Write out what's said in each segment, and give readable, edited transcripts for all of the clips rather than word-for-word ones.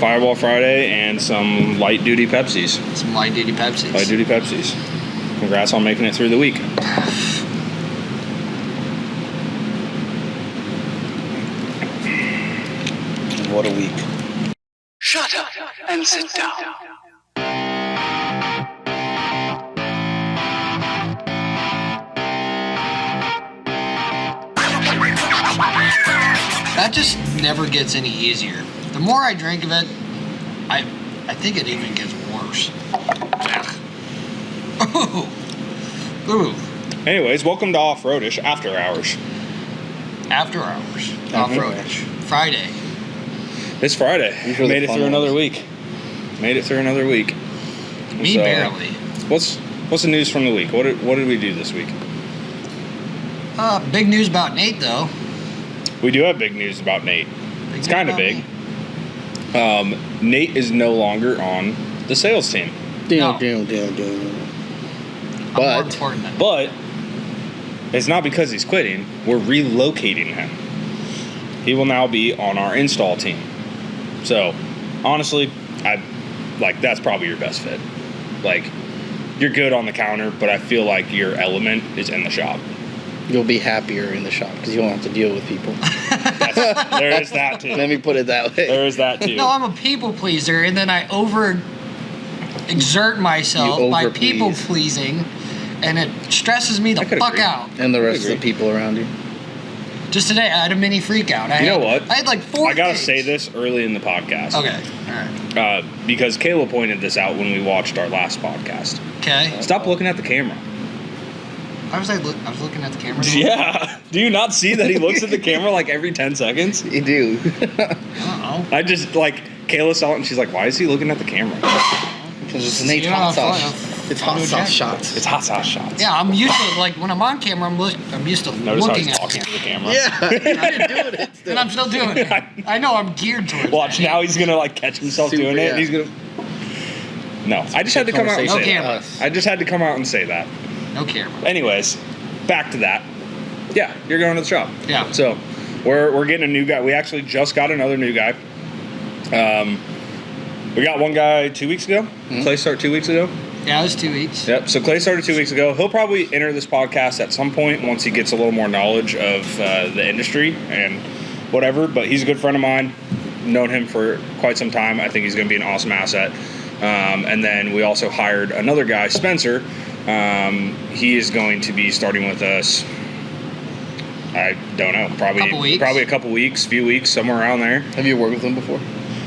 Fireball Friday and some light-duty Pepsis. Some light-duty Pepsis. Light-duty Pepsis. Congrats on making it through the week. What a week. Shut up and sit down. That just never gets any easier. The more I drink of it, I think it even gets worse. Ooh. Anyways, welcome to Off-Roadish After Hours. After hours. Off-roadish. Friday. It's Friday. Made it through another week. Me barely. What's the news from the week? What did we do this week? Big news about Nate, though. We do have big news about Nate. It's kind of big. Nate is no longer on the sales team. No. But it's not because he's quitting. We're relocating him. He will now be on our install team. So, honestly, that's probably your best fit. Like, you're good on the counter, but I feel like your element is in the shop. You'll be happier in the shop because you won't have to deal with people. There is that too. Let me put it that way. There is that too. No, I'm a people pleaser, and then I exert myself by people pleasing, and it stresses me the fuck out. And the rest of the people around you. Just today, I had a mini freak out. You know what? I had like 4 I gotta things. say this early in the podcast. Okay, all right. Because Kayla pointed this out when we watched our last podcast. Okay. Stop looking at the camera. I was looking at the camera. Yeah. Do you not see that he looks at the camera like every 10 seconds? You do. I don't know. I just, Kayla saw it and she's like, why is he looking at the camera? Because it's Nate's hot sauce. It's hot sauce shots. It's hot sauce shots. Yeah, I'm used to, when I'm on camera, I'm used to Notice looking how he's at talking to the camera. Yeah. I've been doing it still. And I'm still doing it. I know I'm geared towards Watch, that. now he's going to, catch himself doing it. Yeah. And he's going to... No, I just had to come out and No say camera. that. I just had to come out and say that. No camera. Anyways, back to that. Yeah, you're going to the shop. Yeah. So, we're getting a new guy. We actually just got another new guy. We got one guy 2 weeks ago. Mm-hmm. Clay started 2 weeks ago. Yeah, it was 2 weeks. Yep. So Clay started 2 weeks ago. He'll probably enter this podcast at some point once he gets a little more knowledge of the industry and whatever. But he's a good friend of mine. Known him for quite some time. I think he's going to be an awesome asset. And then we also hired another guy, Spencer. He is going to be starting with us. I don't know. Probably a couple weeks, few weeks, somewhere around there. Have you worked with him before?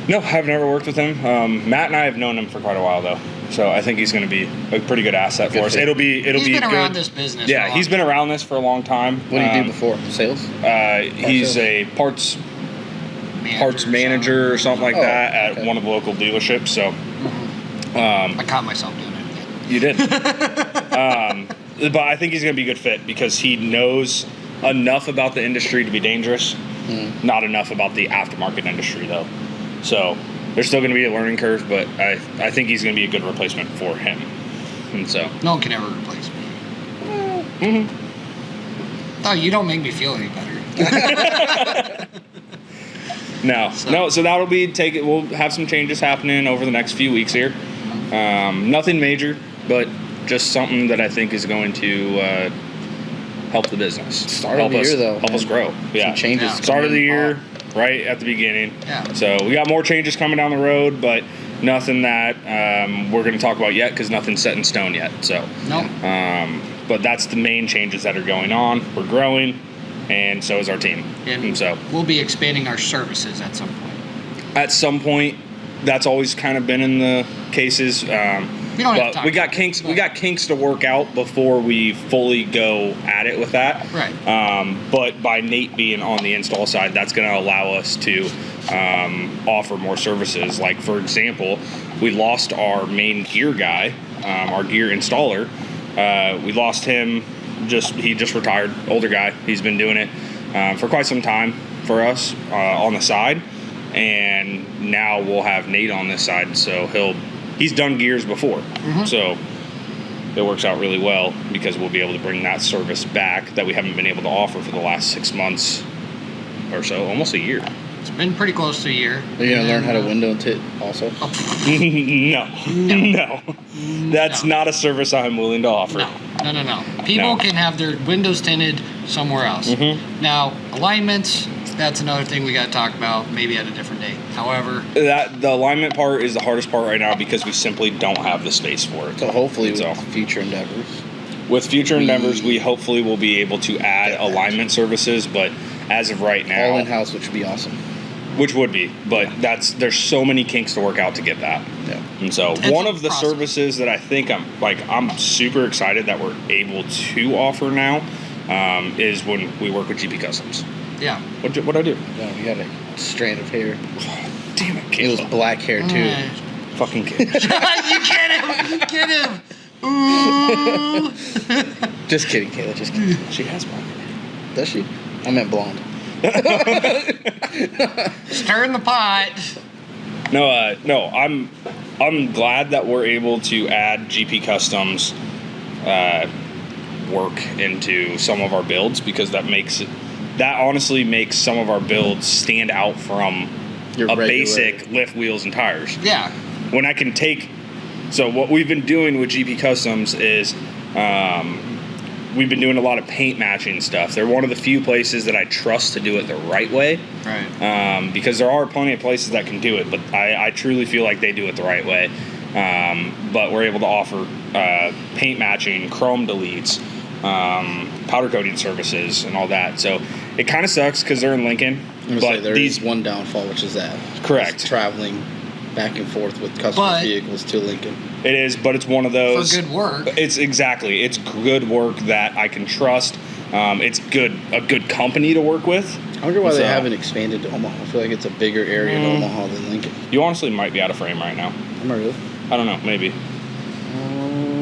No, I've never worked with him. Matt and I have known him for quite a while though, so I think he's going to be a pretty good asset for us. It'll be He's been good. around this business. Yeah, he's been around this for a long time. What did he do before? Sales? He's a parts manager or something like that at one of the local dealerships. So, I caught myself doing it. You did. But I think he's going to be a good fit because he knows enough about the industry to be dangerous. Not enough about the aftermarket industry though. So there's still going to be a learning curve, but I think he's going to be a good replacement for him. And so no one can ever replace me. Oh, you don't make me feel any better. No. So that'll be we'll have some changes happening over the next few weeks here. Nothing major, but just something that I think is going to help the business. Start of the year, though. Help us grow. Yeah. Some changes. Yeah. Start of the year, right at the beginning. Yeah. So we got more changes coming down the road, but nothing that we're going to talk about yet because nothing's set in stone yet. So. Nope. But that's the main changes that are going on. We're growing, and so is our team. And so we'll be expanding our services at some point. At some point, that's always kind of been in the cases. We don't have time. We got kinks. We got kinks to work out before we fully go at it with that. Right. But by Nate being on the install side, that's going to allow us to offer more services. Like for example, we lost our main gear guy, our gear installer. We lost him. He just retired. Older guy. He's been doing it for quite some time for us on the side, and now we'll have Nate on this side. So he's done gears before, so it works out really well because we'll be able to bring that service back that we haven't been able to offer for the last 6 months or so, almost a year. It's been pretty close to a year. Are you gonna learn how to window tint also? No. That's not a service I'm willing to offer. No. People can have their windows tinted somewhere else. Now, alignments, that's another thing we got to talk about, maybe at a different day. However, the alignment part is the hardest part right now because we simply don't have the space for it. So hopefully with future endeavors. With future endeavors, we hopefully will be able to add alignment services, but as of right now, all in-house, which would be awesome. Which would be, but there's so many kinks to work out to get that. Yeah. And so one of the services that I think I'm super excited that we're able to offer now is when we work with GP Customs. Yeah. What'd I do? No, you got a strand of hair. Damn it, It was black hair too. Fucking kid. You get him! Get him! Ooh! Just kidding, Kayla. Just kidding. She has black hair. Does she? I meant blonde. Stir in the pot. No. I'm glad that we're able to add GP Customs work into some of our builds because that honestly makes some of our builds stand out from a basic lift, wheels, and tires. Yeah. When I can take, so what we've been doing with GP Customs is we've been doing a lot of paint matching stuff. They're one of the few places that I trust to do it the right way. Right. Because there are plenty of places that can do it, but I truly feel like they do it the right way. But we're able to offer paint matching, chrome deletes, powder coating services, and all that. So it kind of sucks because they're in Lincoln. But there is one downfall, which is that. Correct. It's traveling back and forth with customer vehicles to Lincoln. It is, but it's one of those for good work. It's good work that I can trust. It's a good company to work with. I wonder why they haven't expanded to Omaha. I feel like it's a bigger area in Omaha than Lincoln. You honestly might be out of frame right now. Am I really? I don't know. Maybe.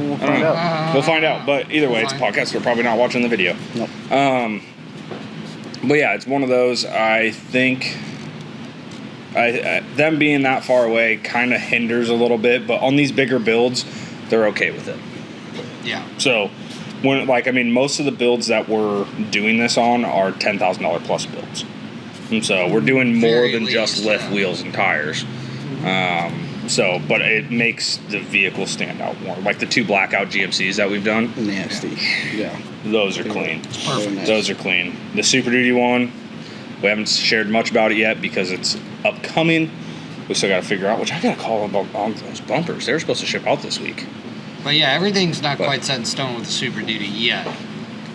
We'll find out. We'll find out. But either way, it's a podcast. We're probably not watching the video. Nope. But yeah, it's one of those. I think them being that far away kind of hinders a little bit. But on these bigger builds, they're okay with it. Yeah. So most of the builds that we're doing this on are $10,000 plus builds. And so we're doing more than just lift, wheels, and tires. But it makes the vehicle stand out more. Like the 2 blackout GMCs that we've done. Nasty. Yeah. Those are clean. Perfect. Nice. Those are clean. The Super Duty one, we haven't shared much about it yet because it's upcoming. We still got to figure out, which I got to call about on those bumpers. They were supposed to ship out this week. But yeah, everything's not quite set in stone with the Super Duty yet.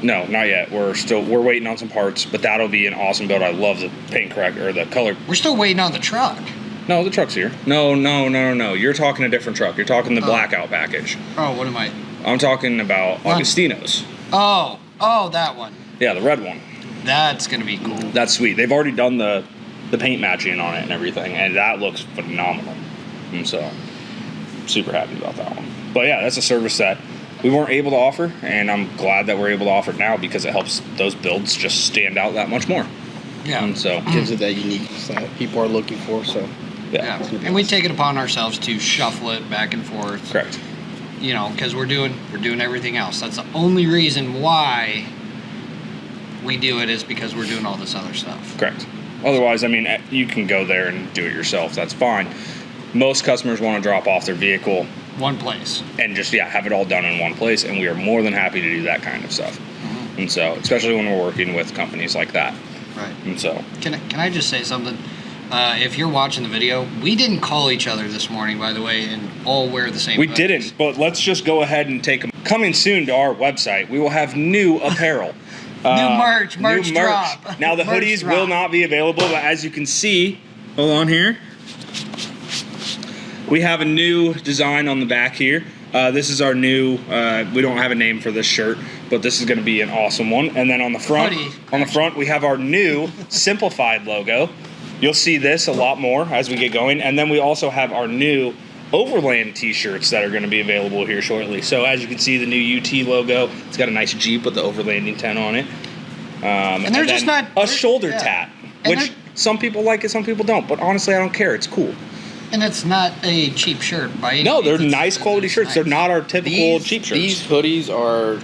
No, not yet. We're waiting on some parts, but that'll be an awesome build. I love the paint corrector or the color. We're still waiting on the truck. No, the truck's here. No. You're talking a different truck. You're talking the blackout package. Oh, what am I? I'm talking about Augustino's. Oh, that one. Yeah, the red one. That's gonna be cool. That's sweet. They've already done the paint matching on it and everything, and that looks phenomenal. And so, I'm super happy about that one. But yeah, that's a service that we weren't able to offer, and I'm glad that we're able to offer it now because it helps those builds just stand out that much more. Yeah. And so gives it that uniqueness that people are looking for. So yeah. And we take it upon ourselves to shuffle it back and forth. Correct. You know, because we're doing everything else. That's the only reason why we do it is because we're doing all this other stuff. Correct. Otherwise, you can go there and do it yourself. That's fine. Most customers want to drop off their vehicle one place and just have it all done in one place, and we are more than happy to do that kind of stuff. And so, especially when we're working with companies like that. Right. And so, can I just say something? If you're watching the video, we didn't call each other this morning, by the way, and all wear the same. We hoodies. didn't, but let's just go ahead and take them. Coming soon to our website, we will have new apparel. New merch drop. Now the hoodies will not be available, but as you can see, hold on here. We have a new design on the back here. This is our new, we don't have a name for this shirt, but this is going to be an awesome one. And then on the front, we have our new simplified logo. You'll see this a lot more as we get going. And then we also have our new Overland t-shirts that are going to be available here shortly. So as you can see, the new UT logo, it's got a nice Jeep with the overlanding tent on it. And they're just not a shoulder tat, which some people like it, some people don't. But honestly, I don't care. It's cool. And it's not a cheap shirt by any means. No, they're nice quality shirts. Nice. They're not our typical cheap shirts. These hoodies are...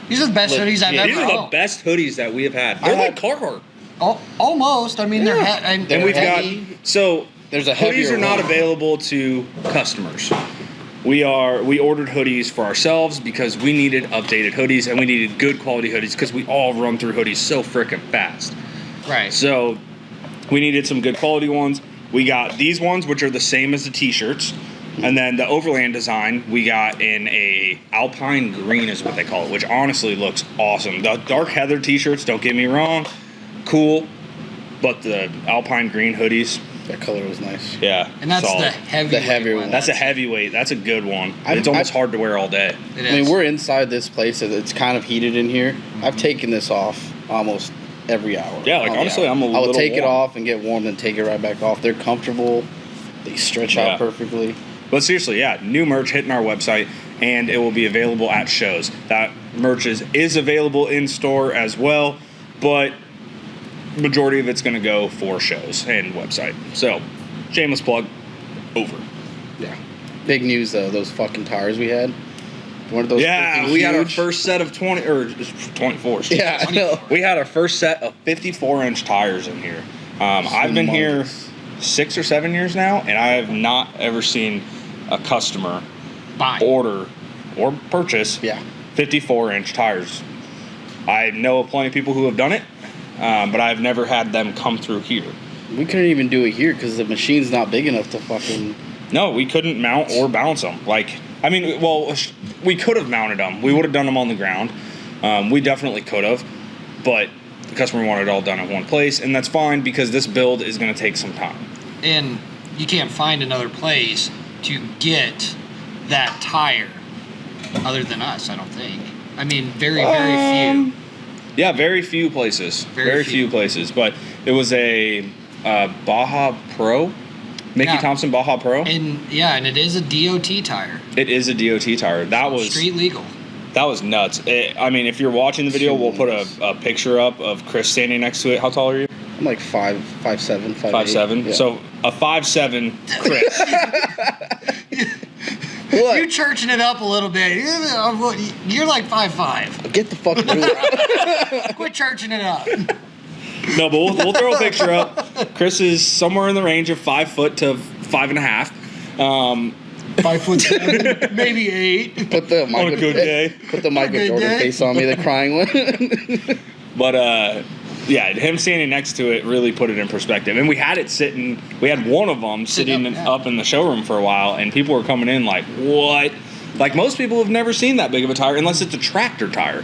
These are the best hoodies I've ever owned. These are the best hoodies that we have had. They're like Carhartt. Oh, almost. I mean, they're And we've heavy. got so There's a hoodies heavier are not one. available to customers. We ordered hoodies for ourselves because we needed updated hoodies and we needed good quality hoodies because we all run through hoodies so freaking fast. Right. So we needed some good quality ones. We got these ones, which are the same as the t-shirts. And then the Overland design, we got in a Alpine green is what they call it, which honestly looks awesome. The dark heather t-shirts, don't get me wrong, cool. But the Alpine green hoodies, That color was nice. yeah, And that's solid. the heavier one. That's a heavyweight. That's a good one. I'm- It's almost hard to wear all day. It I mean, is. we're inside this place. It's kind of heated in here. I've taken this off almost every hour. Yeah, like, honestly, I'm a I will little take it warm. off and get warm, then take it right back off. They're comfortable. They stretch Yeah. out perfectly. But seriously, yeah, new merch hitting our website, and it will be available at shows. That merch is available in store as well, but majority of it's going to go for shows and website. So, shameless plug, over. Yeah. Big news though. Those fucking tires we had. One of those. Yeah, freaking we had our huge- first set of 20 or 24s. Yeah, I know. We had our first set of 54-inch tires in here. I've been here Humongous. 6 or 7 years now, and I have not ever seen a customer Buy. order or purchase Yeah. 54-inch tires. I know of plenty of people who have done it, but I've never had them come through here. We couldn't even do it here because the machine's not big enough to fucking. No, we couldn't mount or bounce them. Like, I mean, well, we could have mounted them. We would have done them on the ground. We definitely could have, but the customer wanted it all done at one place, and that's fine because this build is going to take some time. And you can't find another place to get that tire other than us, I don't think. I mean, very few. Yeah, very few places. Very few places. But it was a Baja Pro, Mickey Yeah. Thompson Baja Pro. And and it is a DOT tire. It is a DOT tire. That was Street legal. That was nuts. I mean, if you're watching the video, we'll put a picture up of Chris standing next to it. How tall are you? I'm like 5'7", 5'8". 5'7". Yeah. So a 5'7" Chris. What? You churching it up a little bit. You're like 5'5". Get the fuck rid of Quit churching it up. No, but we'll throw a picture up. Chris is somewhere in the range of 5 foot to 5.5. 5'7", maybe 8. Put the On a good day. Put the Michael Good Jordan day. face on me, the crying one. But yeah, him standing next to it really put it in perspective. And we had it sitting. We had one of them sitting up in the showroom for a while, and people were coming in like, "What?" Like most people have never seen that big of a tire unless it's a tractor tire.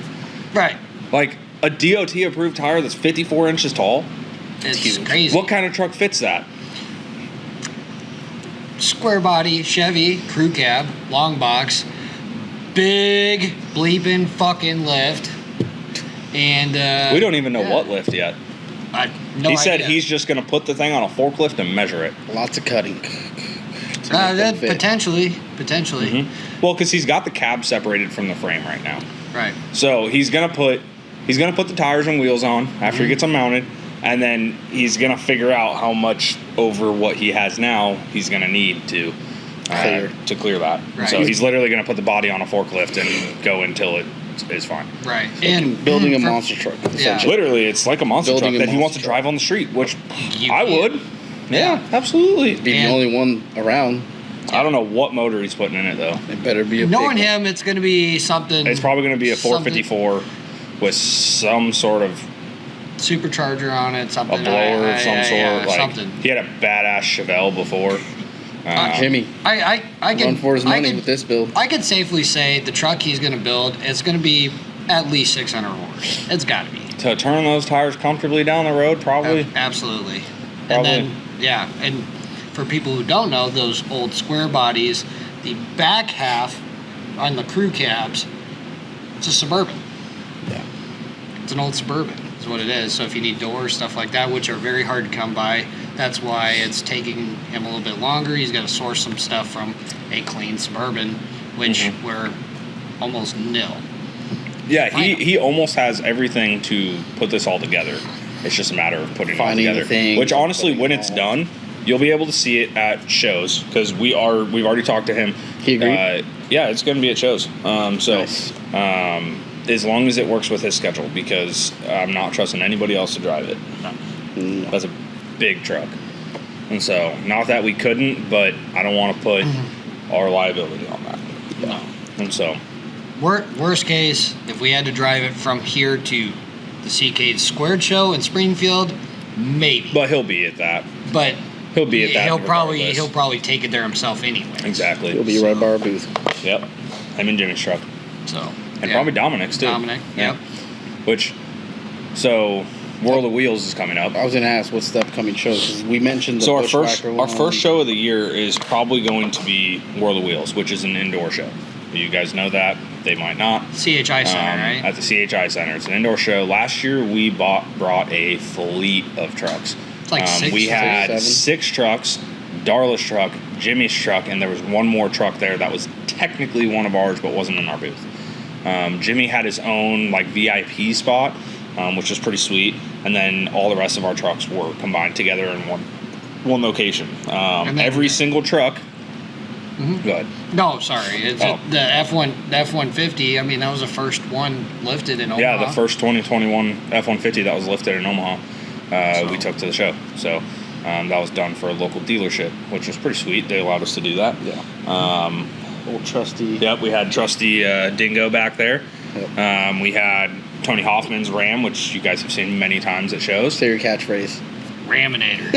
Right. Like a DOT approved tire that's 54 inches tall. It's crazy. What kind of truck fits that? Square body, Chevy, crew cab, long box, big bleeping fucking lift. And We don't even know what lift yet. He said idea. he's just going to put the thing on a forklift and measure it. Lots of cutting. That fit. potentially. Well, because he's got the cab separated from the frame right now. Right. So he's gonna put the tires and wheels on after he gets them mounted, and then he's gonna figure out how much over what he has now he's gonna need to clear that. Right. So he's literally gonna put the body on a forklift and go until it is fine. Right. And building a monster truck. essentially. Literally, it's like a monster Building truck a that he wants to monster drive on the street, which You I can. would. Yeah, absolutely. Be the And- only one around. I don't know what motor he's putting in it though. It better be a Knowing big him, it's going to be something. It's probably going to be a something- 454 with some sort of supercharger on it, a something. blower of some sort. Yeah, Like something. he had a badass Chevelle before. Jimmy. I can Run for his money can, with this build. I can safely say the truck he's going to build is going to be at least 600 horse. It's got to be. To turn those tires comfortably down the road, probably. Absolutely. Probably. And then, and for people who don't know, those old square bodies, the back half on the crew cabs, it's a Suburban. Yeah. It's an old Suburban, is what it is. So if you need doors, stuff like that, which are very hard to come by, that's why it's taking him a little bit longer. He's got to source some stuff from a clean Suburban, which we're almost nil. Yeah, he almost has everything to put this all together. It's just a matter of putting Finding it all the together. things, Which honestly, putting when it it's all. done, you'll be able to see it at shows because we've already talked to him. He agreed? Yeah, it's going to be at shows. Nice. As long as it works with his schedule, because I'm not trusting anybody else to drive it. No. That's a big truck. And so, not that we couldn't, but I don't want to put our liability on that. No. And so, Worst case, if we had to drive it from here to the CK Squared show in Springfield, maybe. but he'll be at that. But He'll be at that. He'll regardless. probably take it there himself anyway. Exactly. He'll be right by our booth. Yep. Him and Jimmy's truck. So. And probably Dominic's too. Dominic. Yeah. Yep. Which, so World of Wheels is coming up. I was gonna ask what's the upcoming show because we mentioned the So our Bushwhacker one. first show of the year is probably going to be World of Wheels, which is an indoor show. You guys know that. They might not. CHI Center, right? At the CHI Center. It's an indoor show. Last year we brought a fleet of trucks. It's like we had 7? 6 trucks, Darla's truck, Jimmy's truck, and there was one more truck there that was technically one of ours but wasn't in our booth. Jimmy had his own like VIP spot, which was pretty sweet, and then all the rest of our trucks were combined together in one location. Every single truck. Go ahead. No, sorry. It's the F-150. I mean, that was the first one lifted in Omaha. Yeah, the first 2021 F-150 that was lifted in Omaha, we took to the show. So that was done for a local dealership, which was pretty sweet. They allowed us to do that. Yeah. Old trusty. Yep, we had trusty Dingo back there. Yep. We had Tony Hoffman's Ram, which you guys have seen many times at shows. Say your catchphrase. Raminator.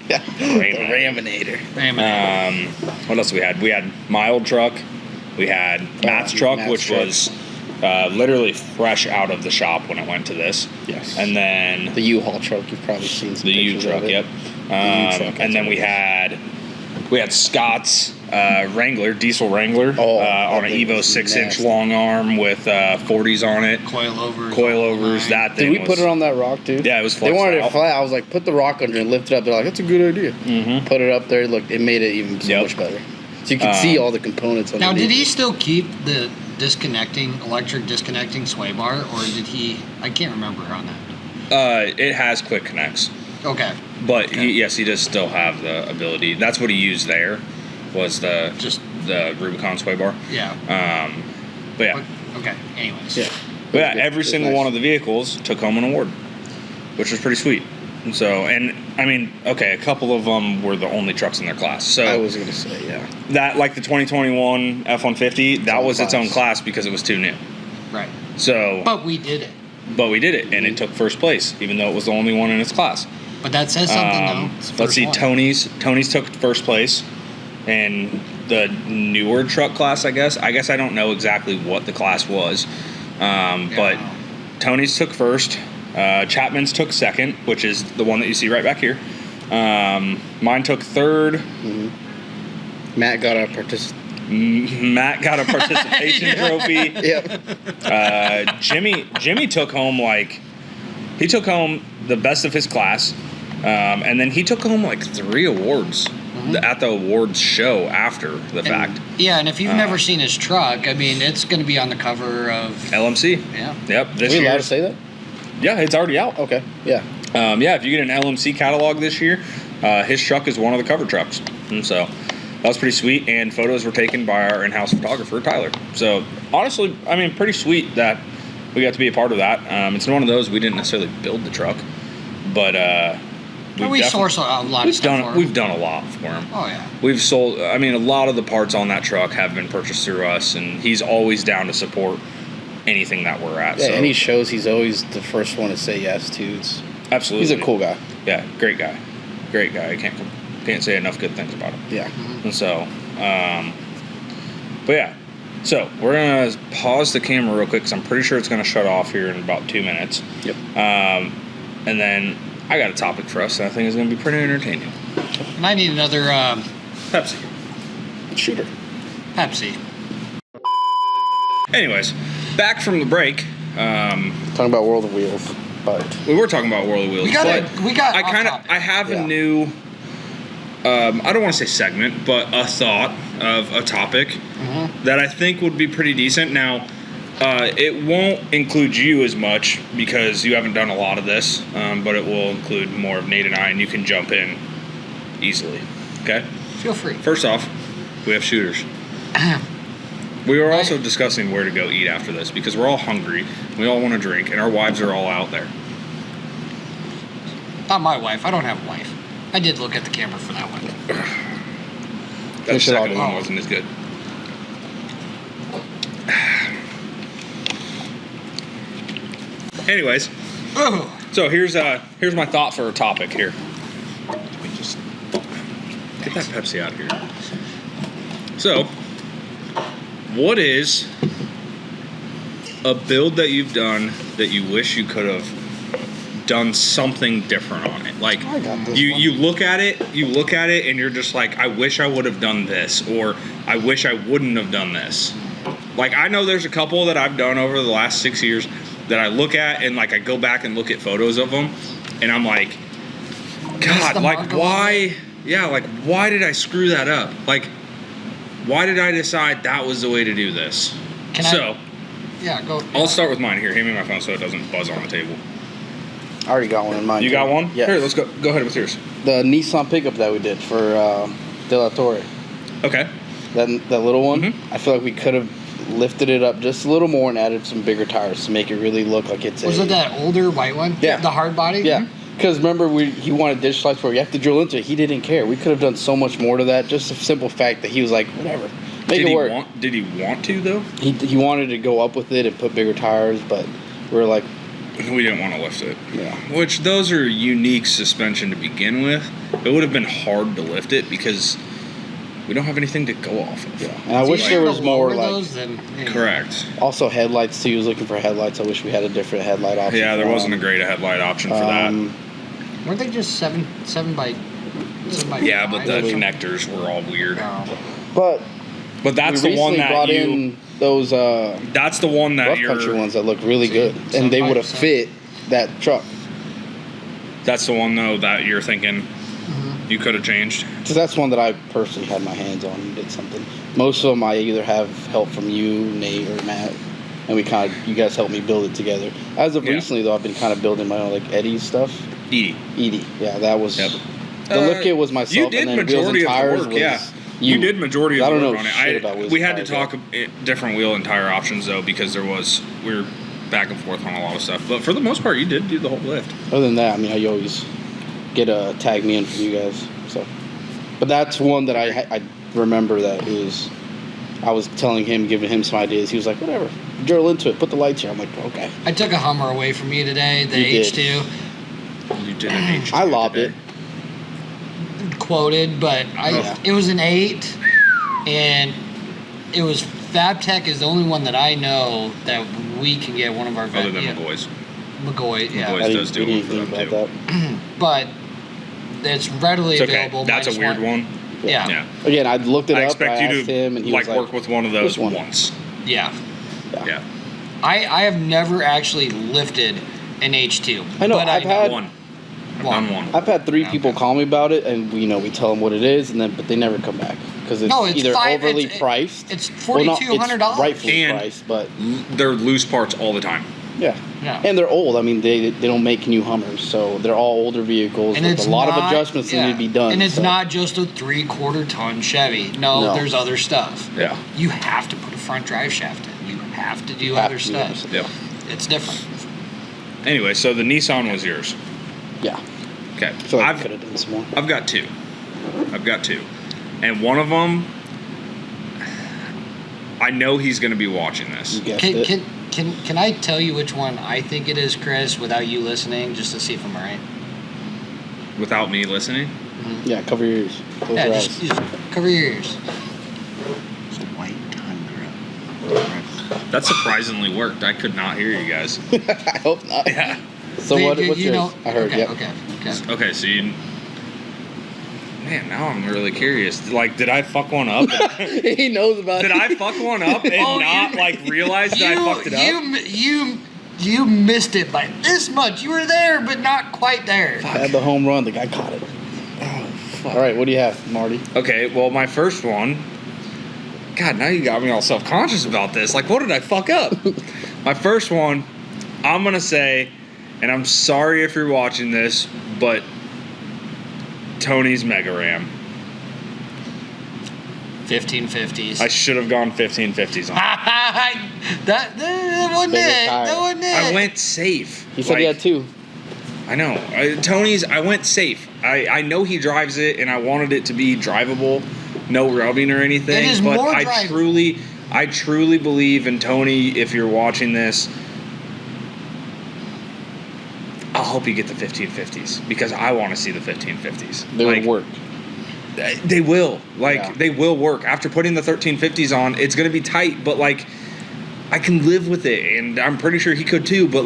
Yeah. Raminator. Raminator. What else we had? We had my old truck. We had Matt's truck, Matt's which truck. was literally fresh out of the shop when it went to this. Yes. And then The U-Haul truck. You've probably seen some the U pictures of truck, it. yep. truck, And then we had Scott's Wrangler, diesel Wrangler, Oh, on an that thing Evo was 6-inch nasty. long arm with 40s on it. Coilovers. Coilovers, that thing Did we put it on that rock too? Yeah, it was They flexed wanted out. it flat. I was like, put the rock under and lift it up. They're like, that's a good idea. Mm-hmm. Put it up there. Look, it made it even so Yep. much better. So you can see all the components Now, underneath. did he still keep the electric disconnecting sway bar, or did he? I can't remember on that. It has quick connects. Okay. But he does still have the ability. That's what he used there, was the Rubicon sway bar. Yeah. But yeah, Okay. Anyways. Yeah. but yeah, It every was single nice. one of the vehicles took home an award, which was pretty sweet. And so, and I mean, okay, a couple of them were the only trucks in their class. So I was gonna say, yeah. that, like the 2021 F-150, that own was its own class. class because it was too new. Right. So, But we did it. but we did it, and it took first place, even though it was the only one in its class. But that says something, though. It's the Let's first see, one. Tony's took first place in the newer truck class, I guess. I don't know exactly what the class was, but Tony's took first. Chapman's took second, which is the one that you see right back here. Mine took third. Matt got a Matt got a participation trophy. Yep. Jimmy took home he took home the best of his class, and then he took home like 3 awards at the awards show after the fact. Yeah, and if you've never seen his truck, I mean, it's going to be on the cover of. LMC. Yeah. Yep. Are This we year. allowed to say that? Yeah, it's already out. Okay. Yeah. Yeah, if you get an LMC catalog this year, his truck is one of the cover trucks. And so that was pretty sweet. And photos were taken by our in-house photographer, Tyler. So honestly, I mean, pretty sweet that we got to be a part of that. It's one of those, we didn't necessarily build the truck, but We source a lot of stuff for him. we've done a lot for him. Oh, yeah. We've sold, I mean, a lot of the parts on that truck have been purchased through us, and he's always down to support anything that we're at. Yeah, so. any shows, he's always the first one to say yes to. It's Absolutely. He's a cool guy. Yeah, great guy. Great guy. I can't say enough good things about him. Yeah. And so, but yeah. So we're gonna pause the camera real quick because I'm pretty sure it's gonna shut off here in about 2 minutes. Yep. And then I got a topic for us that I think is gonna be pretty entertaining. And I need another Pepsi. Shooter. Pepsi. Anyways, back from the break. Talking about World of Wheels, but We were talking about World of Wheels. We got I off topic. have Yeah. a new. I don't want to say segment, but a thought of a topic that I think would be pretty decent. Now, it won't include you as much because you haven't done a lot of this, but it will include more of Nate and I, and you can jump in easily. Okay? Feel free. First off, we have shooters. We are also discussing where to go eat after this because we're all hungry, we all want to drink, and our wives are all out there. Not my wife. I don't have a wife. I did look at the camera for that one. That should all second do. one wasn't as good. Anyways, so here's my thought for a topic here. Let me just get that Pepsi out of here. So, what is a build that you've done that you wish you could have done something different on it? Like I got this you one. look at it, and you're just like, I wish I would have done this, or I wish I wouldn't have done this. Like, I know there's a couple that I've done over the last 6 years that I look at, and like I go back and look at photos of them, and I'm like, God, like why? Yeah, like why did I screw that up? Like, why did I decide that was the way to do this? Yeah, go. I'll start with mine here. Hand me my phone so it doesn't buzz on the table. I already got one in mind. You got one? Yeah. Here, let's go. Go ahead with yours. The Nissan pickup that we did for De La Torre. Okay. That little one. Mm-hmm. I feel like we could have lifted it up just a little more and added some bigger tires to make it really look like it's Was it that older white one? Yeah. The hard body? Yeah. Because remember, he wanted dish lights where you have to drill into it. He didn't care. We could have done so much more to that. Just the simple fact that he was like, whatever, make it work. Did he want to though? He wanted to go up with it and put bigger tires, but we were like, We didn't want to lift it. yeah. Which those are unique suspension to begin with. It would have been hard to lift it because we don't have anything to go off of. Yeah. And I It's wish easier there to was more lower like. those than, you know. Correct. Also headlights too. He was looking for headlights. I wish we had a different headlight option. Yeah, there for wasn't a him. great headlight option for that. Weren't they just seven by? Yeah, but the five? connectors were all weird. But That's we the one recently that brought you. in those That's the one that rough you're. country ones that look really good, and they would have 7x7. fit that truck. That's the one though that you're thinking you could have changed. So that's one that I personally had my hands on and did something. Most of them I either have help from you, Nate, or Matt, and you guys helped me build it together. As of Yeah. recently though, I've been kind of building my own like Eddie's stuff. Edie. Yeah, that was Yep. the lift kit was myself, You did and then wheels majority and of the tires work, was yeah. You did majority I of the don't work know on shit it. about wheels We and had to tires, talk different wheel and tire options though because we were back and forth on a lot of stuff. But for the most part, you did do the whole lift. Other than that, I mean, I always get a tag me in from you guys. So, but that's one that I remember that I was telling him, giving him some ideas. He was like, whatever, drill into it, put the lights here. I'm like, okay. I took a Hummer away from you today, the You H2. did. You did an H2 I lobbed today. it. Quoted, but Yeah. it was an 8, and it was FabTech is the only one that I know that we can get one of our Other than McCoy's. McCoy, yeah. McCoy's. I does do one for them, about that. But it's readily It's okay. available. That's I a just weird want- one. Yeah. Yeah. Again, I looked it I up. expect I you asked to him, and he was like, work with one of those "This one." once. Yeah. Yeah. I have never actually lifted an H2. I know, But I've had- One. I've done one. I've had 3 Okay. people call me about it, and we tell them what it is, but they never come back because it's, No, it's either five- overly it's- priced. it's well, not- $4,200. It's rightfully And- priced, but They're loose parts all the time. yeah. Yeah. And they're old. I mean, they don't make new Hummers, so they're all older vehicles And with it's a lot of not- adjustments that yeah. need to be done. And it's so. not just a 3/4 ton Chevy. No, No. there's other stuff. Yeah. You have to put a front drive shaft in. You have to do You have other to do stuff. other stuff. Yeah. It's different. Anyway, so the Nissan was yours. Yeah. Okay. I feel like I could have done some more. I've got two. And one of them, I know he's going to be watching this. You guessed it. Can I tell you which one I think it is, Chris, without you listening, just to see if I'm right? Without me listening? Yeah, cover your ears. Close Yeah, your just eyes. cover your ears. It's a white tundra. That surprisingly worked. I could not hear you guys. I hope not. Yeah. So You- what's you yours? know- I heard. Okay, Yep. okay. Okay, so you... Man, now I'm really curious. Like, did I fuck one up? He knows about Did it. I fuck one up and Oh, not, realize that I fucked it up? You missed it by this much. You were there, but not quite there. I had the home run. The guy caught it. Oh, fuck. All right, what do you have, Marty? Okay, well, my first one... God, now you got me all self-conscious about this. Like, what did I fuck up? My first one, I'm going to say, and I'm sorry if you're watching this, but Tony's Mega Ram. 1550s. I should have gone 1550s on. that wasn't Bigger it. tire. That wasn't it. I went safe. He said he had 2. I know. Tony's, I went safe. I know he drives it, and I wanted it to be drivable, no rubbing or anything. It is but more I truly believe in Tony. If you're watching this, I'll help you get the 1550s because I want to see the 1550s. They would work. They will. They will work. After putting the 1350s on, it's going to be tight, but I can live with it, and I'm pretty sure he could too, but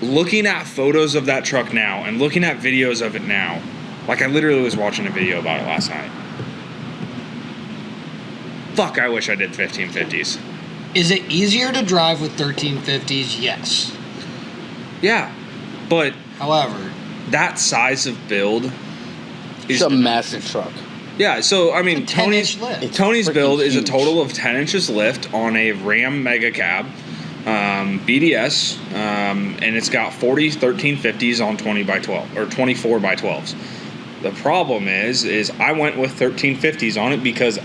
looking at photos of that truck now and looking at videos of it now, I literally was watching a video about it last night. Fuck, I wish I did 1550s. Is it easier to drive with 1350s? Yes. Yeah, but however, that size of build is a massive truck. Yeah, so I mean, Tony's build is a total of 10 inches lift on a Ram Mega Cab, BDS, and it's got 40 1350s on 20 by 12 or 24 by 12s. The problem is I went with 1350s on it because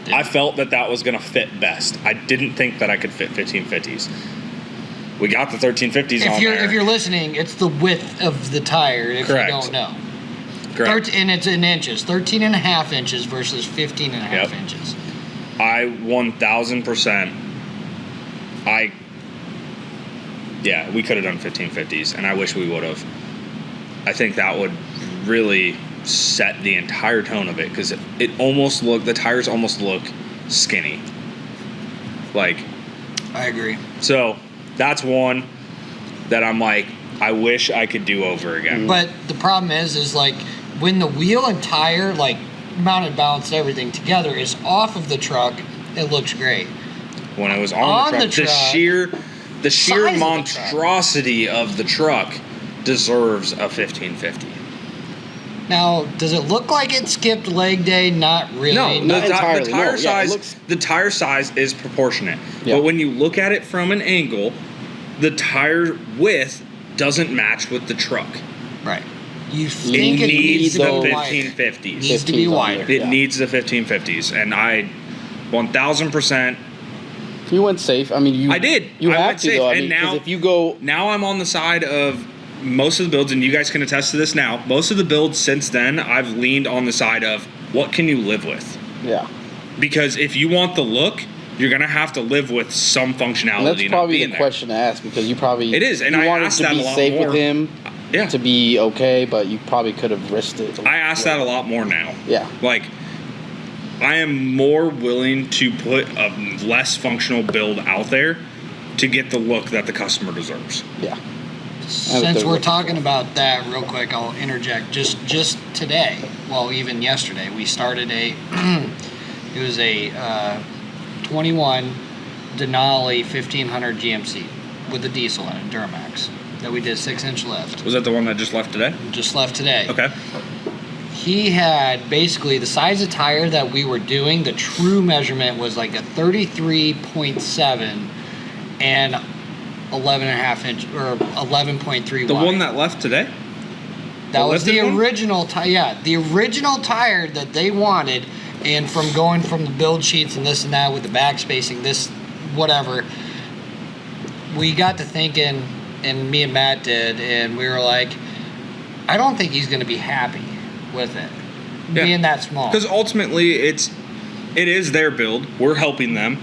I felt that was going to fit best. I didn't think that I could fit 1550s. We got the 1350s on there. If you're listening, it's the width of the tire, if Correct. you don't know. Correct. And it's in inches. 13 and a half inches versus 15 and a half inches. I 1,000%. We could have done 1550s, and I wish we would have. I think that would really set the entire tone of it because the tires almost look skinny. I agree. So that's one that I'm I wish I could do over again. But the problem is when the wheel and tire, mounted, balanced, everything together is off of the truck, it looks great. When it was on the truck, the sheer monstrosity of the truck deserves a 1550. Now, does it look like it skipped leg day? Not really. No, not entirely. The tire size is proportionate. Yeah. But when you look at it from an angle, the tire width doesn't match with the truck. Right. You think it needs the 1550s. Needs to be wider. It needs the 1550s, and I 1,000%. You went safe. I mean, I did. You I have went to safe, though. and if you go now, I'm on the side of most of the builds, and you guys can attest to this now. Most of the builds since then, I've leaned on the side of what can you live with. Yeah. Because if you want the look, you're gonna have to live with some functionality. And that's probably the question to ask because you probably it is, and I wanted asked to that be a lot safe more. with him. Yeah. To be okay, but you probably could have risked it. I ask that a lot more now. Yeah. I am more willing to put a less functional build out there to get the look that the customer deserves. Yeah. Since we're talking about that, real quick, I'll interject. Just today, well, even yesterday, we started it was a 21 Denali 1500 GMC with a diesel in it, Duramax, that we did 6-inch lift. Was that the one that just left today? Just left today. Okay. He had basically the size of tire that we were doing, the true measurement was a 33.7 and 11.5 inch or 11.3 The wide. one that left today? That was the original tire. Yeah, the original tire that they wanted, and from going from the build sheets and this and that with the back spacing, this whatever, we got to thinking, and me and Matt did, and we were like, I don't think he's going to be happy with it being that small. Because ultimately, it is their build. We're helping them.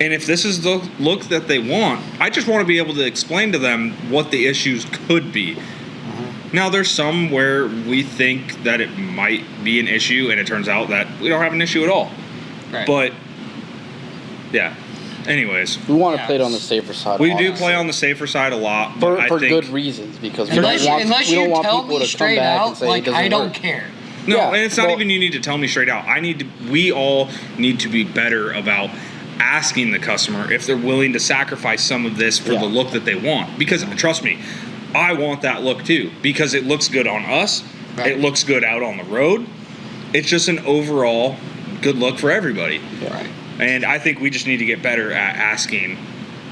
And if this is the look that they want, I just want to be able to explain to them what the issues could be. Mm-hmm. Now, there's some where we think that it might be an issue, and it turns out that we don't have an issue at all. Right. But, yeah. Anyways. We want to play it on the safer side. We do play on the safer side a lot. For I think, good reasons, because unless you don't want tell people me to come straight back out, and say it doesn't I don't work. care. No, Yeah, and it's not even you need to tell me straight out. We all need to be better about asking the customer if they're willing to sacrifice some of this for the look that they want. Because trust me, I want that look too. Because it looks good on us. Right. It looks good out on the road. It's just an overall good look for everybody. Yeah. Right. And I think we just need to get better at asking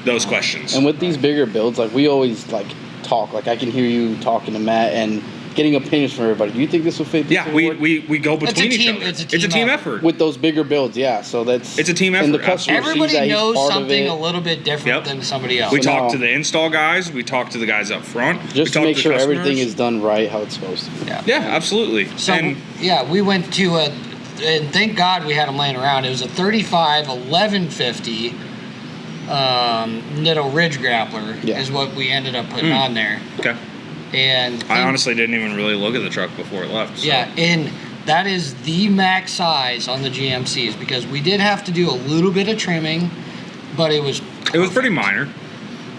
those questions. And with these bigger builds, we always talk. I can hear you talking to Matt, and getting opinions from everybody. Do you think this will fit? Yeah, we go between each other. It's a It's a team effort. With those bigger builds, yeah. So that's It's a team And the effort, customer sees Everybody that he's knows part of something it. a little bit different Yep. than somebody else. We So talk now- to the install guys. We talk to the guys up front. Just we to talk make the sure customers. everything is done right how it's supposed to be. Yeah, absolutely. So and yeah, we went to a, and thank God we had them laying around. It was a 35 1150 Nitto Ridge Grappler Yeah. is what we ended up putting on there. okay, And I honestly didn't even really look at the truck before it left. So. yeah, and that is the max size on the GMCs because we did have to do a little bit of trimming, but it was pretty minor.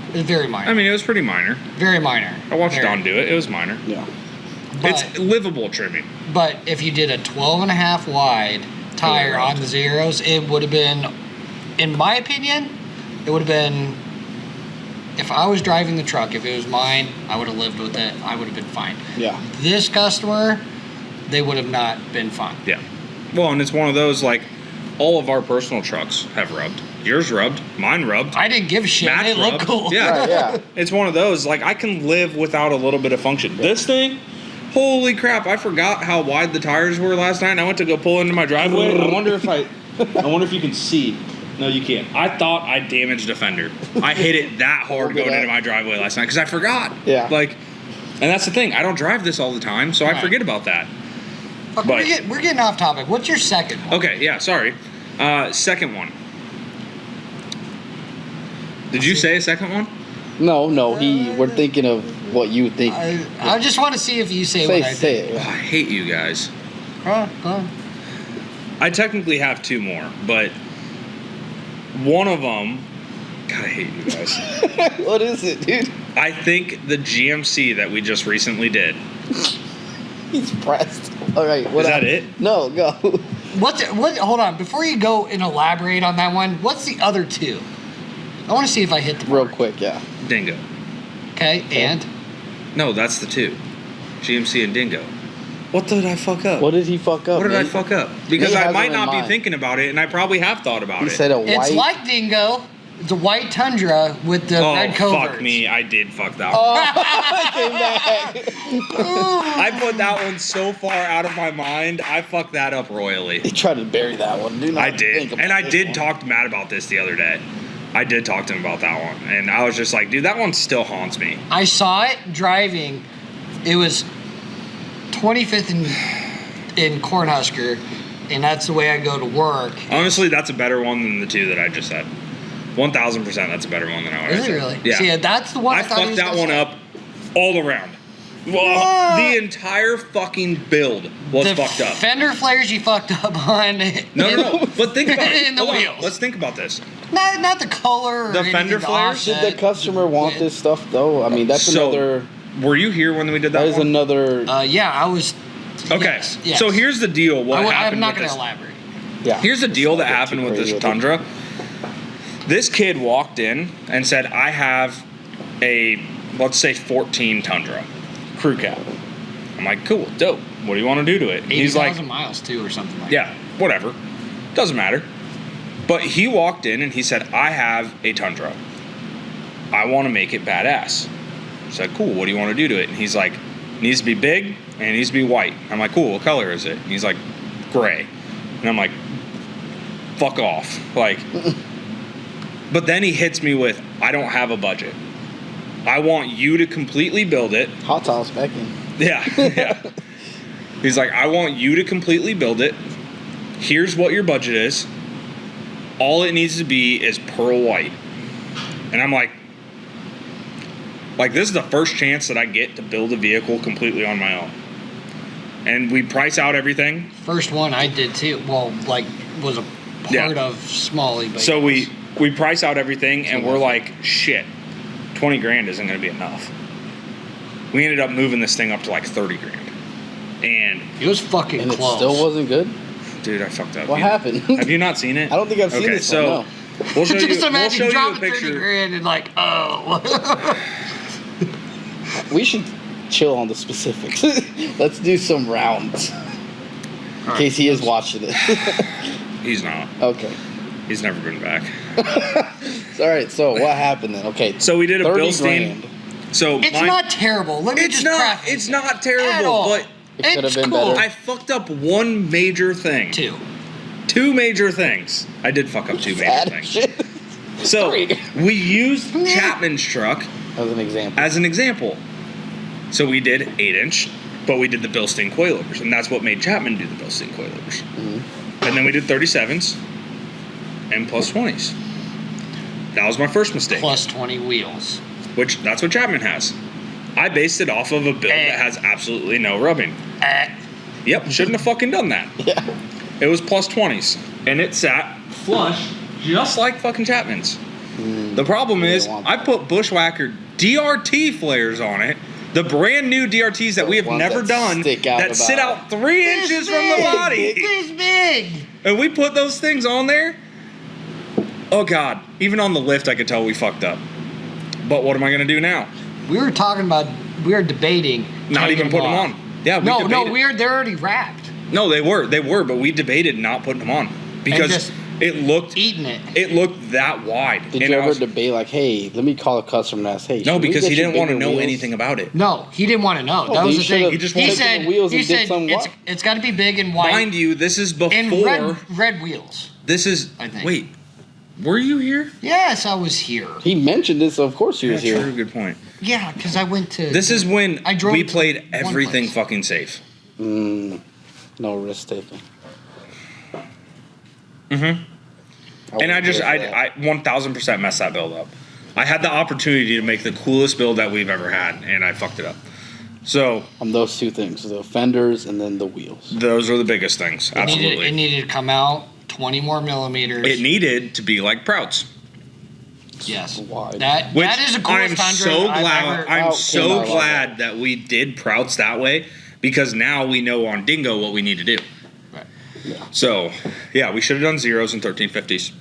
it was very minor. I mean, it was pretty minor. Very minor. I watched Very. Don do it. It was minor. Yeah. But, It's livable trimming. but if you did a 12 and a half wide tire on the zeros, it would have been, in my opinion, it would have been, if I was driving the truck, if it was mine, I would have lived with it. I would have been fine. Yeah. This customer, they would have not been fine. Yeah. Well, and it's one of those, like, all of our personal trucks have rubbed. Yours rubbed. Mine rubbed. I didn't give a shit. Matt's It looked rubbed. cool. Yeah. Right, yeah. It's one of those, like, I can live without a little bit of function. This thing, holy crap, I forgot how wide the tires were last night, and I went to go pull into my driveway. I wonder if you can see. No, you can't. I thought I damaged a fender. I hit it that hard going into my driveway last night because I forgot. Yeah. Like, and that's the thing. I don't drive this all the time, so I Right. forget about that. Fuck, But- we're getting off topic. What's your second one? Okay, yeah, sorry. Second one. Did you say a second one? No, we're thinking of what you think. I just want to see if you say what I say think. it. Oh, I hate you guys. Huh? I technically have two more, but one of them. God, I hate you guys. What is it, dude? I think the GMC that we just recently did. He's pressed. All right, what Is that happened? it? No, go. What? Hold on. Before you go and elaborate on that one, what's the other two? I want to see if I hit the Real mark. quick, yeah. Dingo. Okay, and No, that's the two. GMC and Dingo. What did I fuck up? What did he fuck up? What did I man? fuck up? Because He I has might them in not be mind. thinking about it, and I probably have thought about He it. said a white. it's like Dingo. It's a white Tundra with the Oh, red coverts. fuck me. I did fuck that one. Oh, came back. I put that one so far out of my mind. I fucked that up royally. He tried to bury that one. Do not I think did. about And I this did one. talk to Matt about this the other day. I did talk to him about that one. And I was just like, dude, that one still haunts me. I saw it driving. It was 25th in Cornhusker, and that's the way I go to work. Honestly, that's a better one than the two that I just said. 1,000%, that's a better one than I Is said. it really? Yeah. See, that's the one I, I thought he fucked was that gonna one say. up all around. Well, What? the entire fucking build was The fucked up. fender flares you fucked up on. No. But think about it. In the Hold on. wheels. Let's think about this. Not the color. Or The anything, fender the flares? Did offset. the customer want this stuff though? I mean, that's So, another. Were you here when we did that That is one? another. Yeah, I was. Okay. Yes. So here's the deal. What happened I'm not with going to this? elaborate. Yeah. Here's the deal that Get happened too with crazy this with it. Tundra. This kid walked in and said, I have a, let's say, 14 Tundra crew cab. I'm like, cool, dope. What do you want to do to it? He's like, 80,000 miles too, or something like yeah, whatever. Doesn't matter. But he walked in and he said, I have a Tundra. I want to make it badass. I said, cool, what do you want to do to it? And he's like, it needs to be big and it needs to be white. I'm like, cool, what color is it? And he's like, gray. And I'm like, fuck off. Like, but then he hits me with, I don't have a budget. I want you to completely build it. Hot toss back in. Yeah, yeah. He's like, I want you to completely build it. Here's what your budget is. All it needs to be is pearl white. And I'm like, this is the first chance that I get to build a vehicle completely on my own. And we price out everything. that. First one I did too. Well, was a part of Smalley. But So we price out everything and we're like, shit, 20 grand isn't going to be enough. We ended up moving this thing up to like 30 grand. And it was fucking And it close. still wasn't good. dude, I fucked up. What happened? Have you not seen it? I don't think I've seen Okay, this so one. No. we'll show you. Just We'll imagine show you a dropping 30 picture. grand and like, oh. We should chill on the specifics. Let's do some rounds. In case he is watching it. He's not. Okay. He's never been back. All right. So what happened then? Okay. So we did a 30 Bilstein. grand. So It's not terrible. Let me It's just not. preface It's it. not At terrible, all. but It could have It's been cool. better. I fucked up one major thing. Two major things. I did fuck up two major Bad things. shit. So Three. we used Chapman's truck As an example. So we did 8-inch, but we did the Bilstein coilovers, and that's what made Chapman do the Bilstein coilovers. Mm-hmm. And then we did 37s and plus 20s. That was my first mistake. Plus 20 wheels. Which that's what Chapman has. I based it off of a build that has absolutely no rubbing. Yep, shouldn't have fucking done that. Yeah. It was plus 20s, and it sat flush just like fucking Chapman's. The problem is, I put Bushwhacker DRT flares on it, the brand new DRTs that we have ones never that done, stick out that sit about- out 3 inches from the body. This big. And we put those things on there. Oh God, even on the lift I could tell we fucked up. But what am I gonna do now? We were talking about, we were debating. Not taking even putting them off. on. Yeah, we No, debated. they're already wrapped. No, they were, but we debated not putting them on because just it looked Eating it. it looked that wide. Did And you I ever was- debate like, hey, let me call a customer and ask, hey? No, should we because get he you didn't want to bigger know wheels? anything about it. No, he didn't want to know. Oh, that was you the should've thing. He just He wanted said, the wheels he and did said some it's, what? it's got to be big and white. Mind you, this is before. and red wheels. This is. I think. Wait, were you here? Yes, I was here. He mentioned this, so of course he was Yeah, here. true, good point. Yeah, because I went to. This is when I drove we to played one everything place. fucking safe. No risk taking. And I 1000% messed that build up. I had the opportunity to make the coolest build that we've ever had, and I fucked it up. So on those two things, the fenders and then the wheels. those are the biggest things. It Absolutely. needed to come out 20 more millimeters. It needed to be like Prout's. Yes. Wide. That Which is the I'm coolest Tundra so I've glad. ever- I'm Prout so came out glad that we did Prout's that way because now we know on Dingo what we need to do. Right. So, yeah, we should have done zeros and 1350s.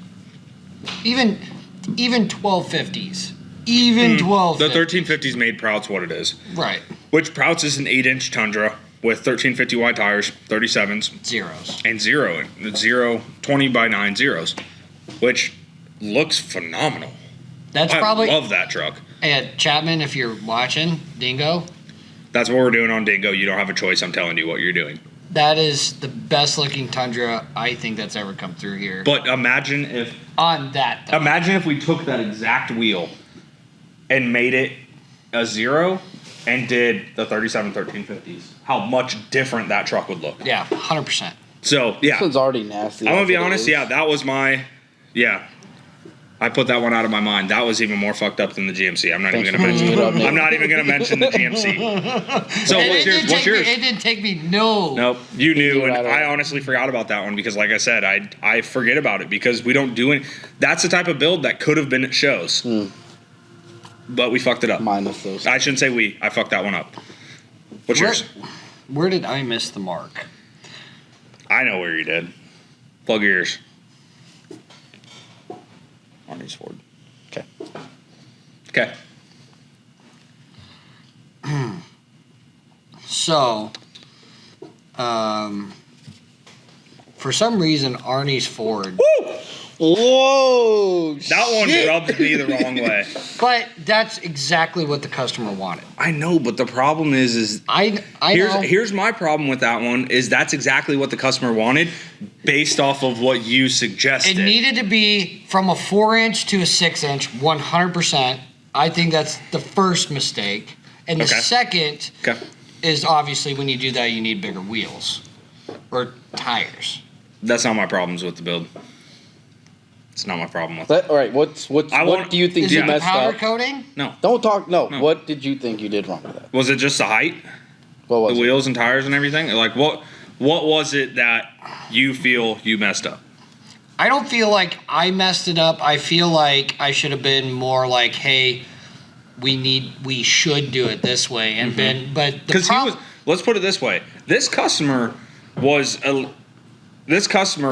Even 1250s. Even 12. The 1350s made Prout's what it is. Right. Which Prout's is an 8-inch Tundra with 1350 wide tires, 37s, Zeros. and zero 20 by 9 zeros, which looks phenomenal. That's I probably love that truck. at Chapman. If you're watching Dingo, That's what we're doing on Dingo. You don't have a choice. I'm telling you what you're doing. that is the best looking Tundra I think that's ever come through here. But imagine if we took that exact wheel and made it a zero and did the 37 1350s. How much different that truck would look. Yeah, 100%. So, yeah. This one's already nasty. I'm going to be as it honest. is. Yeah, that was my. Yeah. I put that one out of my mind. That was even more fucked up than the GMC. I'm not even going to mention it. I'm not even going to mention the GMC. So, And what's yours? What's yours? It didn't take me no. Nope, you knew, and right I away. honestly forgot about that one because, like I said, I forget about it because we don't do any. That's the type of build that could have been at shows, but we fucked it up. Minus those. I shouldn't say we. I fucked that one up. What's yours? Where did I miss the mark? I know where you did. Plug your ears. Arnie's Ford. Okay. Okay. So, for some reason, Arnie's Ford. Whoa! That one rubs me the wrong way. But that's exactly what the customer wanted. I know, but the problem is I know. here's my problem with that one is that's exactly what the customer wanted based off of what you suggested. It needed to be from a 4-inch to a 6-inch, 100%. I think that's the first mistake. And the Okay. second Okay. is obviously when you do that, you need bigger wheels or tires. That's not my problems with the build. It's not my problem with it. All right. What do you think Is you it the messed powder up? coating? No. Don't talk. No. No. What did you think you did wrong with that? Was it just the height? What was The it? wheels and tires and everything? Like what was it that you feel you messed up? I don't feel like I messed it up. I feel like I should have been more like, hey, we should do it this way and been, but the Because problem. let's put it this way. This customer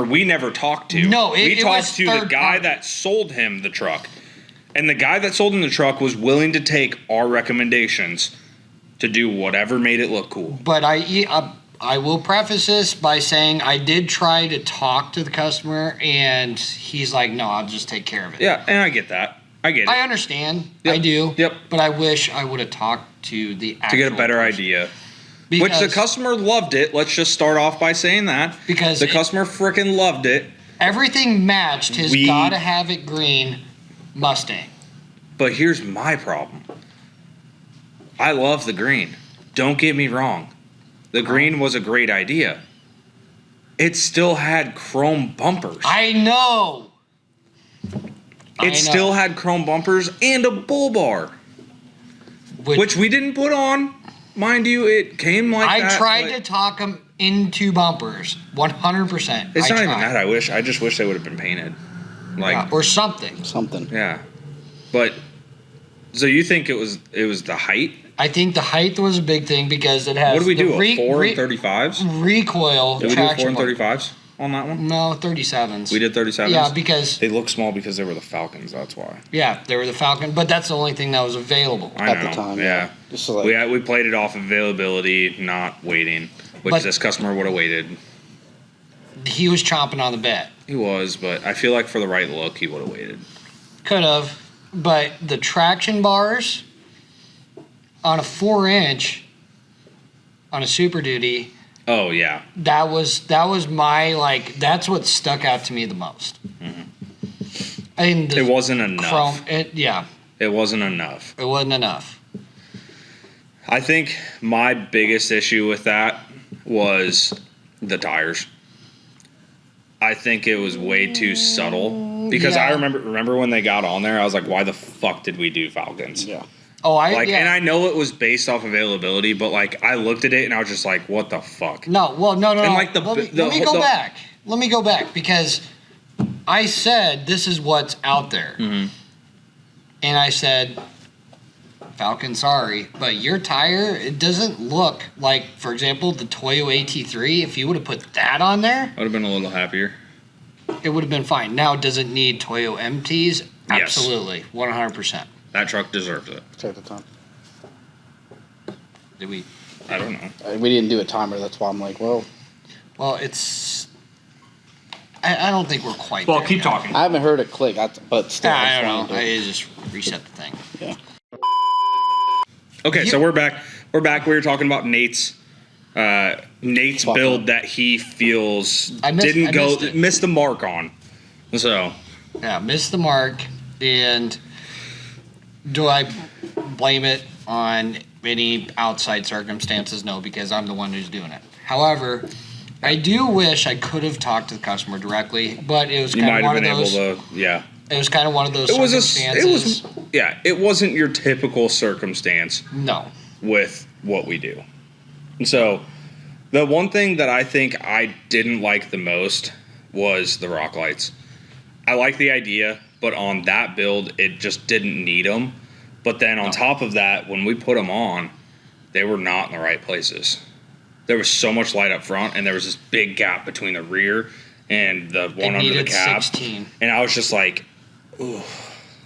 we never talked to. No, we it talked was to the third guy party. that sold him the truck. And the guy that sold him the truck was willing to take our recommendations to do whatever made it look cool. But I will preface this by saying I did try to talk to the customer, and he's like, "No, I'll just take care of it." Yeah, and I get that. I get it. I understand. Yep. I do. Yep. But I wish I would have talked to the actual To get a better person. idea. Because, Which the customer loved it. Let's just start off by saying that. Because the customer freaking loved it. everything matched his We- gotta have it green Mustang. But here's my problem. I love the green. Don't get me wrong. The green was a great idea. It still had chrome bumpers. I know. It still had chrome bumpers and a bull bar, which we didn't put on. Mind you, it came like that. I tried to talk him into bumpers, 100%. It's not even that. I just wish they would have been painted, like or something. Something. yeah. But so you think it was the height? I think the height was a big thing because it has. What did we do? The 4 and 35s? Recoil. Did we do 4 traction and bar. 35s on that one? No, 37s. We did 37s. Yeah, because they look small because they were the Falcons. That's why. yeah, they were the Falcon, but that's the only thing that was available. I At know. the time, yeah. Just like, We played it off availability, not waiting, which But- this customer would have waited. He was chomping on the bit. He was, but I feel like for the right look, he would have waited. Could have, but the traction bars on a 4-inch on a Super Duty. Oh yeah. That was my that's what stuck out to me the most. And It wasn't enough. It wasn't enough. It wasn't enough. I think my biggest issue with that was the tires. I think it was way too subtle because Yeah. I remember when they got on there, I was like, why the fuck did we do Falcons? yeah. Oh, And I know it was based off availability, but like I looked at it and I was just like, what the fuck? No, well, no. And, like, let me go back. Let me go back because I said this is what's out there, Mhm. and I said, Falcon, sorry, but your tire it doesn't look like, for example, the Toyo AT3. If you would have put that on there, I would have been a little happier. it would have been fine. Now, does it need Toyo MTs? Yes. Absolutely, 100%. That truck deserves it. Check the time. Did we? I don't know. We didn't do a timer. That's why I'm like, well, It's. I don't think we're quite. Well, there keep yet. talking. I haven't heard it click. But still, I just don't wanted know. to- I just reset the thing. Yeah. Okay, so we're back. We're back. We were talking about Nate's Fuck build up. that he feels I missed it. missed the mark on. So Yeah, missed the mark. And do I blame it on any outside circumstances? No, because I'm the one who's doing it. However, I do wish I could have talked to the customer directly, but it was you kind might of have one of been those. able to, yeah. It was kind of one of those It was circumstances. it wasn't your typical circumstance No. with what we do. And so the one thing that I think I didn't like the most was the rock lights. I like the idea, but on that build, it just didn't need them. But then on top of that, when we put them on, they were not in the right places. There was so much light up front, and there was this big gap between the rear and the one under the needed cab. 16. And I was just like, ooh,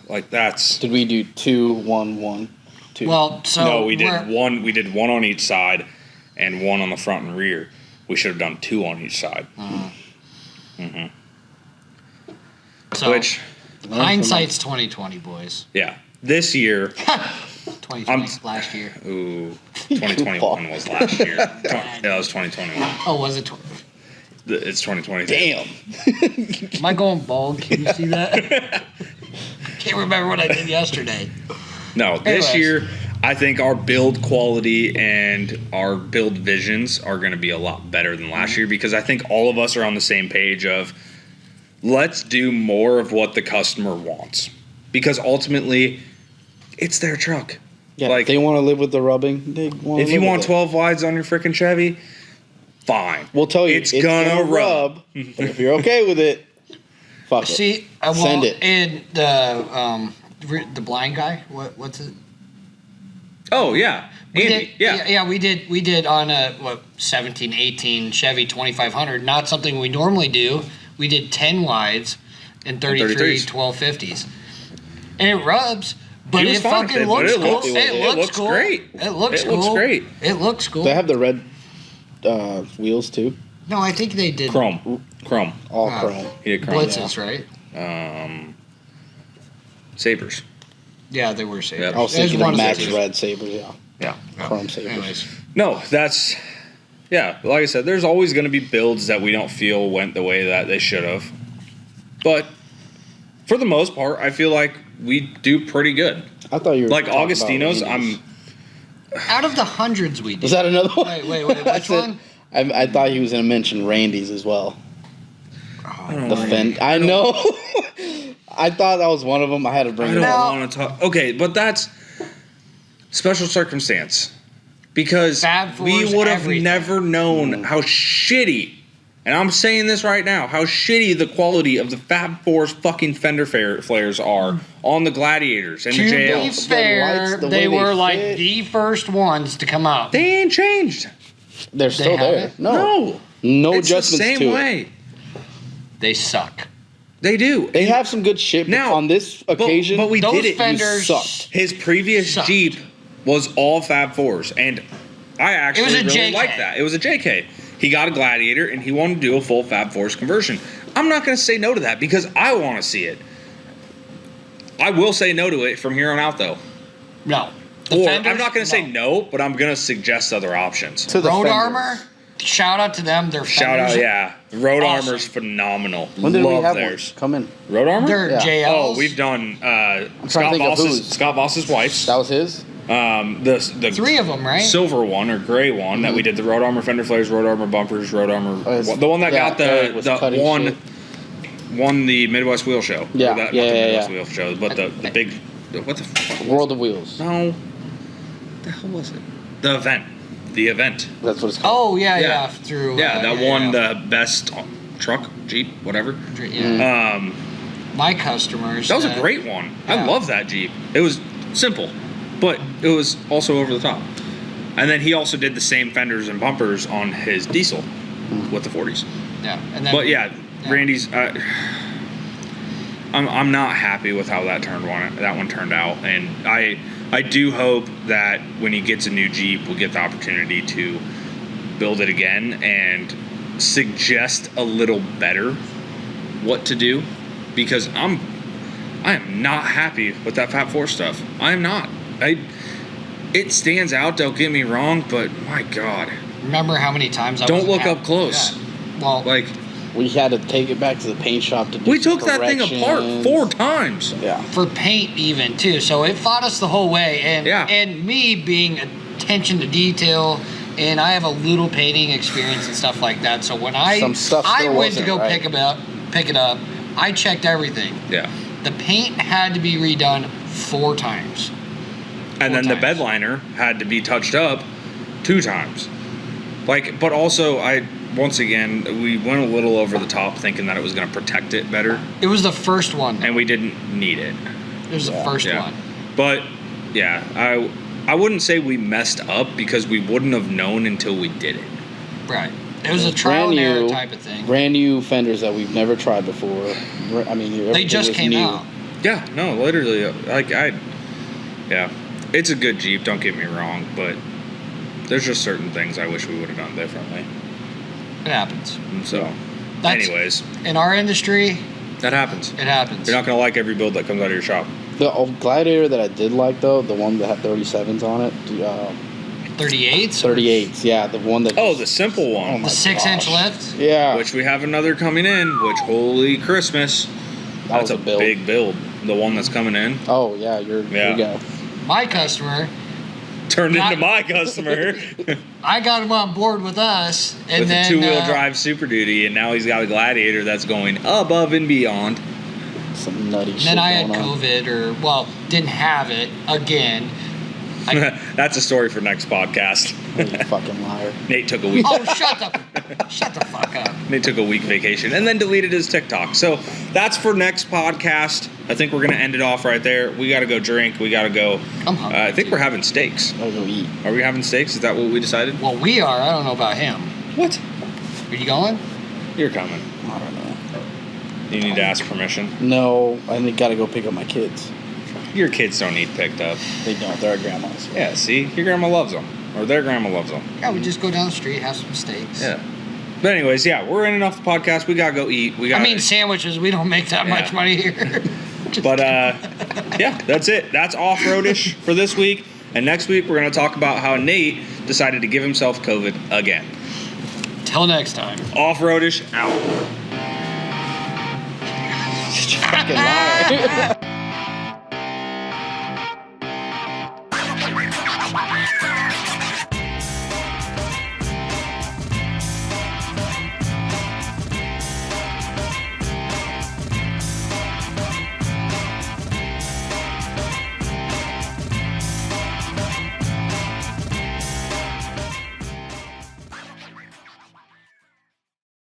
like that's. Did we do 2, 1, 1, 2? Well, so No, we did we're- one. We did one on each side, and one on the front and rear. We should have done 2 on each side. So Which, hindsight's 2020, boys. yeah, this year, 2020 last year. ooh, 2021 was last year. Yeah, that was 2021. Oh, was it? It's 2020. Damn. Am I going bald? Can you see that? Can't remember what I did yesterday. No, this Anyways. year, I think our build quality and our build visions are going to be a lot better than last year because I think all of us are on the same page of let's do more of what the customer wants because ultimately it's their truck. Yeah, Like- if they want to live with the rubbing, they want. If you want 12 wides on your freaking Chevy, fine. we'll tell you it's gonna rub. But if you're okay with it, fuck it. See, I Send it. And the blind guy. What's it? Oh yeah, We Andy. did, we did on a 17, 18 Chevy 2500. Not something we normally do. We did 10 wides and 33 33s. 1250s, and it rubs. But He was it fine with fucking it, but looks it cool. looks- It it looks looks cool. great. It looks It cool. looks great. It looks cool. They have the red wheels too. No, I think they did Chrome. All Ah. chrome. He did chrome. blitzes, right? Sabres. Yeah, they were Sabres. Yep. I was There's thinking one of of the Max two. Red Sabres, yeah. Yeah. Chrome Sabres. Anyways, No, that's... Yeah, like I said, there's always going to be builds that we don't feel went the way that they should have. But for the most part, I feel like we do pretty good. I thought you were Like talking about Augustino's, Randy's. out of the hundreds we did. Was that another one? Wait, I which said- one? I thought he was going to mention Randy's as well. I don't The wanna- Fend. I know. I thought that was one of them. I had to I bring it don't up. want to talk. Okay, but that's special circumstance. Because Fab we Fours, would have everything. never known how shitty, and I'm saying this right now, how shitty the quality of the Fab Fours fucking fender flares are on the Gladiators and the To be JLs. fair, lights, the they way they were like fit. the first ones to come out. They ain't changed. They're still there. haven't? No it's adjustments the same to it. way. They suck. They do. They have some good shit, but Now, on this occasion, but we Those did it. fenders sucked. His previous sucked. Jeep was all Fab Fours, and I actually It was a really JK. liked that. It was a JK. He got a Gladiator, and he wanted to do a full Fab Fours conversion. I'm not going to say no to that because I want to see it. I will say no to it from here on out, though. No. Or Fenders, I'm not going to say no, but I'm going to suggest other options. to the Road fenders. Armor. Shout out to them. Their Shout out, fenders, yeah. Road Awesome. Armor's phenomenal. When did Love we have theirs. one? Come in. Road Armor? Their Yeah. JLs. Oh, we've done trying to Scott think of Voss's whose. Scott Voss's wife's. That was his. The 3 of them, right? silver one or gray one that we did the Road Armor fender flares, Road Armor bumpers, Road Armor. Oh, it's- The one that yeah, got Eric was the cutting one shit. won the Midwest Wheel Show. Yeah, Or that, yeah, not the yeah, Midwest yeah. Wheel Show, but the big what the fuck? World of Wheels. No, the hell was it? The event. The event. That's what it's called. Oh yeah, Yeah. yeah. Through. Yeah, that yeah, won yeah. the best truck, Jeep, whatever. Yeah. Um, My customers. that was a great one. I Yeah. love that Jeep. It was simple, but it was also over the top. And then he also did the same fenders and bumpers on his diesel with the 40s. Yeah, and then. But yeah, Yeah. Randy's. I'm not happy with how that one turned out, and I do hope that when he gets a new Jeep, we'll get the opportunity to build it again and suggest a little better what to do, because I am not happy with that Fab 4 stuff. I am not. It stands out. Don't get me wrong, but my God, Remember how many times I don't wasn't look happy? up close. Yeah. Well, Like. We had to take it back to the paint shop to do We some took that thing apart corrections. 4 times. Yeah. for paint even too. So it fought us the whole way, and Yeah. and me being attention to detail, and I have a little painting experience and stuff like that. So when Some stuff I still went to wasn't go right. pick it up, I checked everything. Yeah. The paint had to be redone 4 times. And then 4 the times. bed liner had to be touched up 2 times. Like, but also once again, we went a little over the top thinking that it was going to protect it better, It was the first one. and we didn't need it. It was the Yeah. first Yeah. one. But yeah, I wouldn't say we messed up because we wouldn't have known until we did it. Right. It was a trial Brand and error new- type of thing. Brand new fenders that we've never tried before. I mean, They everything just was came new. out. Yeah, no, literally, yeah, it's a good Jeep. Don't get me wrong, but there's just certain things I wish we would have done differently. It happens. And so, That's- anyways, In our industry, that happens. it happens. You're not gonna like every build that comes out of your shop. The old Gladiator that I did like though, the one that had 37s on it, 38s? 38s, yeah, the one that. Oh, the simple one. Oh my The 6-inch gosh. lift? Yeah, Which we have another coming in, which holy Christmas. That That's was a a build. big build. The one that's coming in. Oh yeah, Yeah. you go. My customer, Turned Not- into my customer I got him on board with us, and with then a 2-wheel drive Super Duty, and now he's got a Gladiator that's going above and beyond. Some nutty shit Then I had going on. COVID, or well, didn't have it again. That's a story for next podcast. You fucking liar. Nate took a week. Oh, shut the fuck up. Nate took a week vacation and then deleted his TikTok. So that's for next podcast. I think we're gonna end it off right there. We gotta go drink. We gotta go. I'm hungry. I think we're having steaks. Gotta go eat. Are we having steaks? Is that what we decided? Well, we are. I don't know about him. What? Are you going? You're coming. I don't know. You need to ask permission. No, I gotta go pick up my kids. Your kids don't need picked up. They don't. They're at grandma's. Yeah, see? Your grandma loves them. Or their grandma loves them. Yeah, we just go down the street, have some steaks. Yeah. But anyways, yeah, we're ending off the podcast. We gotta go eat. I mean, sandwiches, we don't make that much Yeah. money here. But yeah, that's it. That's off-roadish for this week. And next week we're going to talk about how Nate decided to give himself COVID again. Till next time. Off-roadish out. Fucking liar.